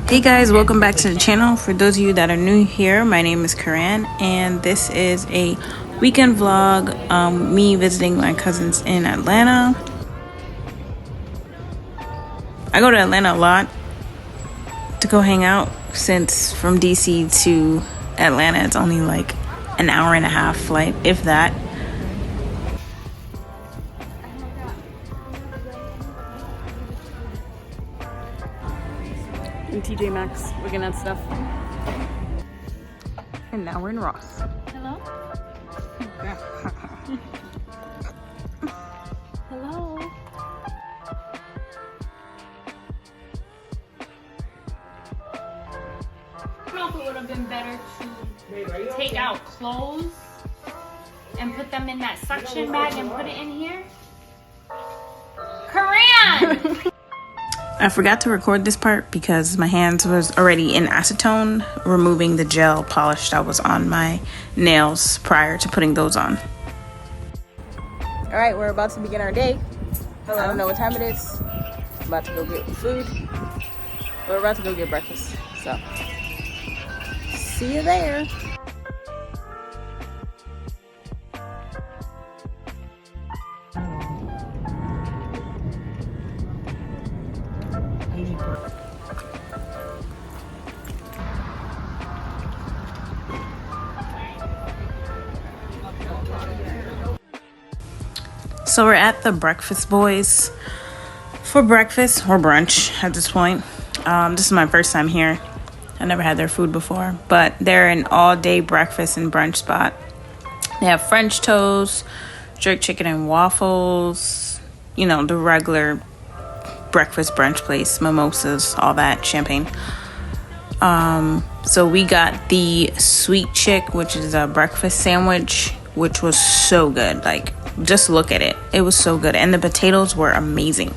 Hey guys, welcome back to the channel. For those of you that are new here, my name is Karan and this is a weekend vlog, me visiting my cousins in Atlanta. I go to Atlanta a lot to go hang out, since from DC to Atlanta it's only like an hour and a half flight, if that. In TJ Maxx looking at stuff. And now we're in Ross. Hello? Hello? I don't know if it would have been better to take out clothes and put them in that suction bag and put it in here. Karan! I forgot to record this part because my hands was already in acetone, removing the gel polish that was on my nails prior to putting those on. All right, we're about to begin our day. Hello. I don't know what time it is. I'm about to go get food. We're about to go get breakfast, so see you there. So we're at the Breakfast Boys for breakfast or brunch at this point. This is my first time here. I never had their food before, but they're an all-day breakfast and brunch spot. They have French toast, jerk chicken and waffles, you know, the regular breakfast brunch place, mimosas, all that, champagne. So we got the sweet chick, which is a breakfast sandwich, which was so good. Like, just look at it. It was so good. And the potatoes were amazing.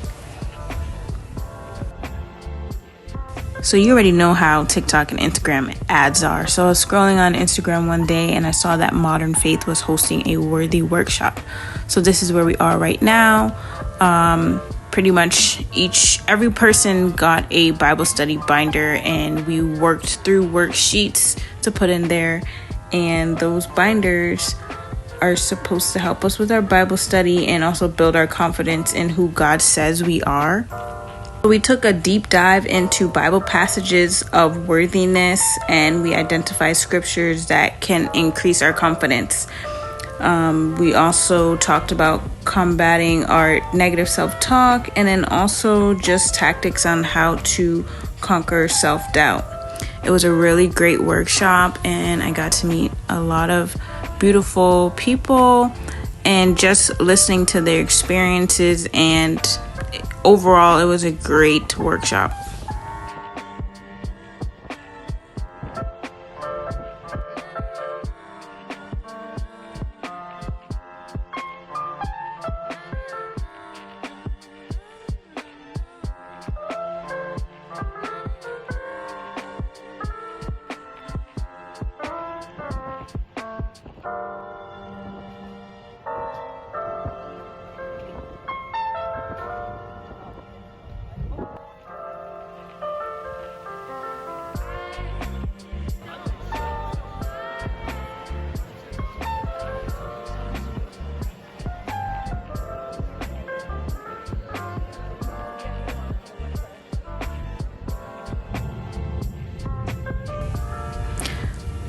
So you already know how TikTok and Instagram ads are. So I was scrolling on Instagram one day and I saw that Modern Faith was hosting a worthy workshop. So this is where we are right now. Pretty much every person got a Bible study binder and we worked through worksheets to put in there. And those binders are supposed to help us with our Bible study and also build our confidence in who God says we are. We took a deep dive into Bible passages of worthiness and we identified scriptures that can increase our confidence. We also talked about combating our negative self-talk and then also just tactics on how to conquer self-doubt. It was a really great workshop and I got to meet a lot of beautiful people and just listening to their experiences, and overall it was a great workshop.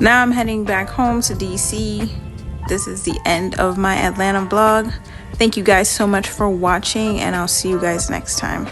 Now I'm heading back home to DC. This is the end of my Atlanta vlog. Thank you guys so much for watching and I'll see you guys next time.